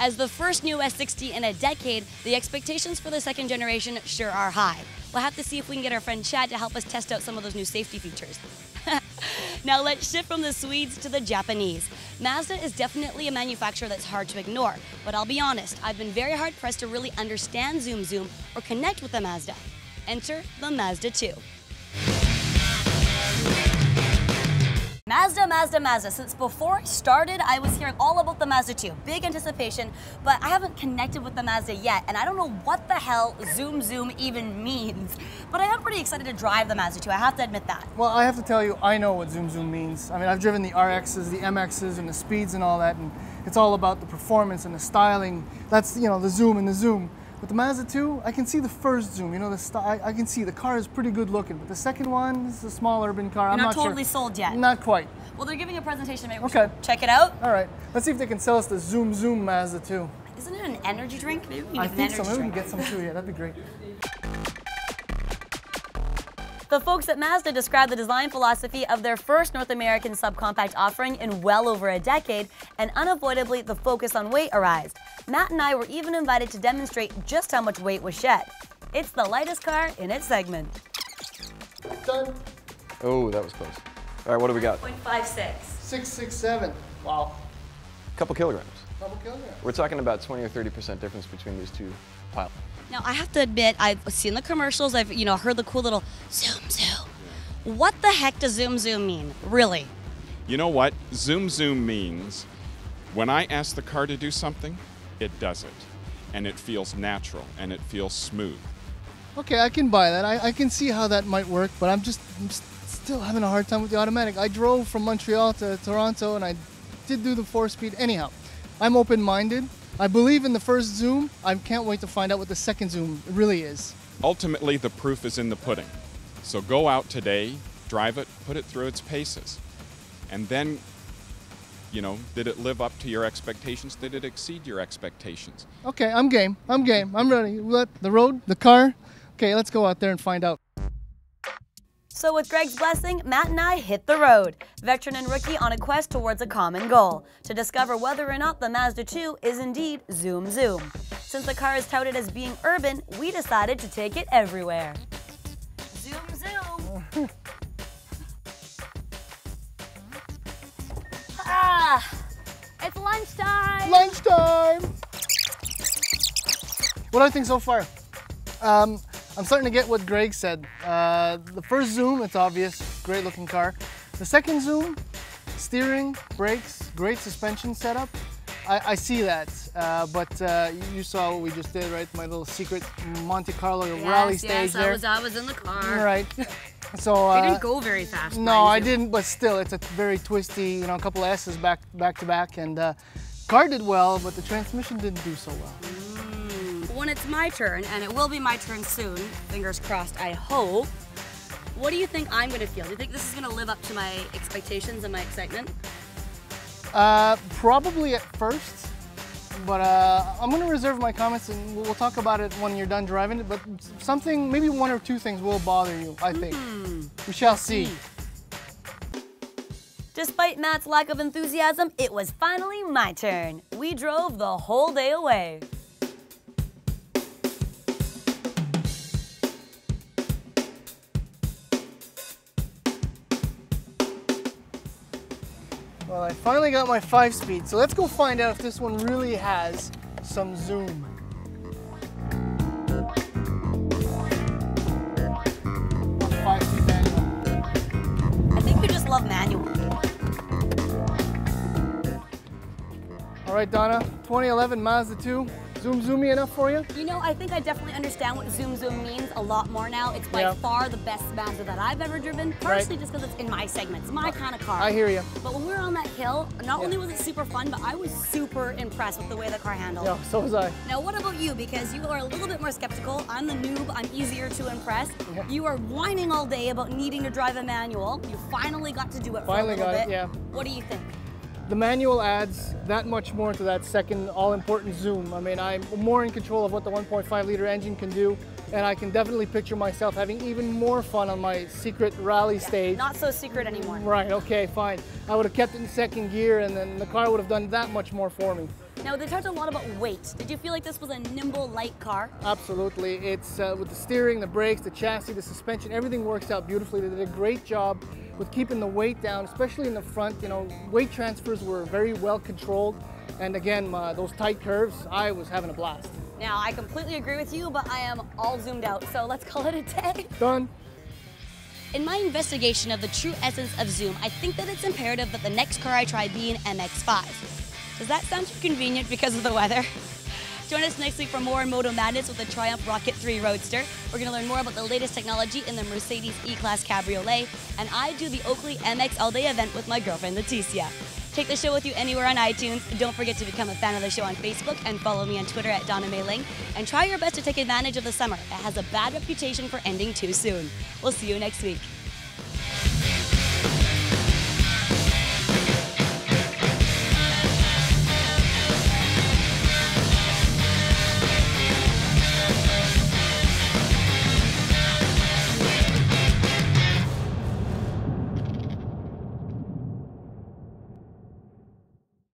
As the first new S60 in a decade, the expectations for the second generation sure are high. We'll have to see if we can get our friend Chad to help us test out some of those new safety features. Now let's shift from the Swedes to the Japanese. Mazda is definitely a manufacturer that's hard to ignore, but I'll be honest, I've been very hard pressed to really understand Zoom Zoom or connect with the Mazda. Enter the Mazda 2. Mazda. Since before I started, I was hearing all about the Mazda 2. Big anticipation, but I haven't connected with the Mazda yet, and I don't know what the hell Zoom Zoom even means. But I am pretty excited to drive the Mazda 2, I have to admit that. Well, I have to tell you, I know what Zoom Zoom means. I mean, I've driven the RXs, the MXs, and the speeds and all that, and it's all about the performance and the styling. That's, you know, the zoom and the zoom. With the Mazda 2, I can see the first zoom. You know, I can see the car is pretty good looking. But the second one, this is a small urban car. You're I'm not not totally sure. sold yet. Not quite. Well, they're giving a presentation. Maybe we Okay. should check it out. All right. Let's see if they can sell us the Zoom Zoom Mazda 2. Isn't it an energy drink? Maybe we can I get an think energy so. Maybe we drink. can get some too. Yeah, that'd be great. The folks at Mazda described the design philosophy of their first North American subcompact offering in well over a decade, and unavoidably the focus on weight arose. Matt and I were even invited to demonstrate just how much weight was shed. It's the lightest car in its segment. Done. Oh, that was close. All right, what do we got? 0.56. 667. Wow. A couple kilograms. Couple kilograms. We're talking about 20 or 30% difference between these two piles. Now, I have to admit, I've seen the commercials, I've heard the cool little zoom zoom. What the heck does zoom zoom mean, really? You know what? Zoom zoom means when I ask the car to do something, it does it. And it feels natural and it feels smooth. Okay, I can buy that. I can see how that might work, but I'm still having a hard time with the automatic. I drove from Montreal to Toronto and I did do the 4-speed. Anyhow, I'm open-minded. I believe in the first zoom. I can't wait to find out what the second zoom really is. Ultimately, the proof is in the pudding. So go out today, drive it, put it through its paces. And then, you know, did it live up to your expectations? Did it exceed your expectations? Okay, I'm game. I'm game. I'm ready. The road, the car. Okay, let's go out there and find out. So with Greg's blessing, Matt and I hit the road, veteran and rookie on a quest towards a common goal, to discover whether or not the Mazda 2 is indeed Zoom Zoom. Since the car is touted as being urban, we decided to take it everywhere. Zoom Zoom! It's lunchtime! Lunchtime! What do I think so far? I'm starting to get what Greg said. The first zoom, it's obvious, great looking car. The second zoom, steering, brakes, great suspension setup. I see that, but you saw what we just did, right? My little secret Monte Carlo rally stage there. Yes, I was in the car. Right. So You didn't go very fast. No, I didn't, but still, it's a very twisty, you know, a couple of S's back to back, and car did well, but the transmission didn't do so well. When it's my turn, and it will be my turn soon, fingers crossed, I hope, what do you think I'm going to feel? Do you think this is going to live up to my expectations and my excitement? Probably at first, but I'm going to reserve my comments and we'll talk about it when you're done driving it, but something, maybe one or two things will bother you, I think. We shall see. Despite Matt's lack of enthusiasm, it was finally my turn. We drove the whole day away. Well, I finally got my 5-speed, so let's go find out if this one really has some zoom. Five-speed manual. I think you just love manual. All right, Donna, 2011 Mazda 2. Zoom zoomy enough for you? You know, I think I definitely understand what zoom zoom means a lot more now. It's by far the best Mazda that I've ever driven, partially just because it's in my segment. It's my kind of car. I hear you. But when we were on that hill, not only was it super fun, but I was super impressed with the way the car handled. Yeah, so was I. Now, what about you? Because you are a little bit more skeptical. I'm the noob. I'm easier to impress. Yeah. You are whining all day about needing to drive a manual. You finally got to do it for a little bit. Finally got it, yeah. What do you think? The manual adds that much more to that second all-important zoom. I mean, I'm more in control of what the 1.5-liter engine can do, and I can definitely picture myself having even more fun on my secret rally stage. Not so secret anymore. Right, okay, fine. I would have kept it in second gear, and then the car would have done that much more for me. Now, they talked a lot about weight. Did you feel like this was a nimble, light car? Absolutely. It's with the steering, the brakes, the chassis, the suspension, everything works out beautifully. They did a great job with keeping the weight down, especially in the front. You know, weight transfers were very well controlled. And again, those tight curves, I was having a blast. Now, I completely agree with you, but I am all zoomed out, so let's call it a day. Done. In my investigation of the true essence of Zoom, I think that it's imperative that the next car I try be an MX-5. Does that sound too convenient because of the weather? Join us next week for more Moto Madness with the Triumph Rocket 3 Roadster. We're going to learn more about the latest technology in the Mercedes E-Class Cabriolet, and I do the Oakley MX All Day event with my girlfriend Leticia. Take the show with you anywhere on iTunes. Don't forget to become a fan of the show on Facebook and follow me on Twitter at Donna Mayling. And try your best to take advantage of the summer. It has a bad reputation for ending too soon. We'll see you next week.